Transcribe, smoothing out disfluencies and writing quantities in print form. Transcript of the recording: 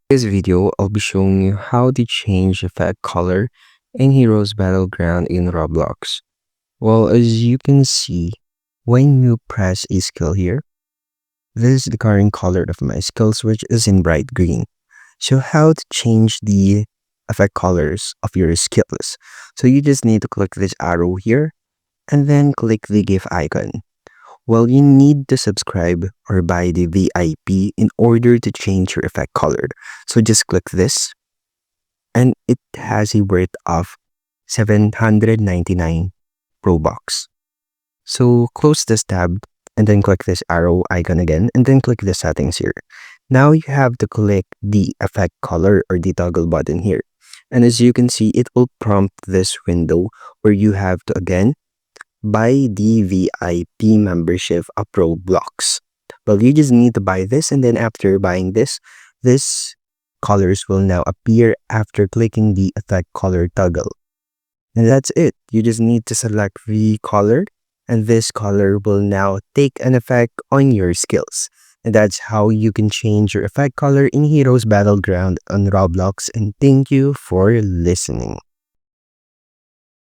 This video, I'll be showing you how to change effect color in Heroes Battleground in Roblox. Well, as you can see, when you press a skill here, this is the current color of my skills, which is in bright green. So how to change the effect colors of your skills? So you just need to click this arrow here and then click the GIF icon. Well, you need to subscribe or buy the VIP in order to change your effect color. So just click this and it has a worth of 799 Robux. So close this tab and then click this arrow icon again and then click the settings here. Now you have to click the effect color or the toggle button here. And as you can see, it will prompt this window where you have to again buy the VIP membership of Roblox. Well, you just need to buy this, and then after buying this colors will now appear after clicking the effect color toggle. And that's it. You just need to select the color, and this color will now take an effect on your skills. And that's how you can change your effect color in Heroes Battleground on Roblox. And thank you for listening.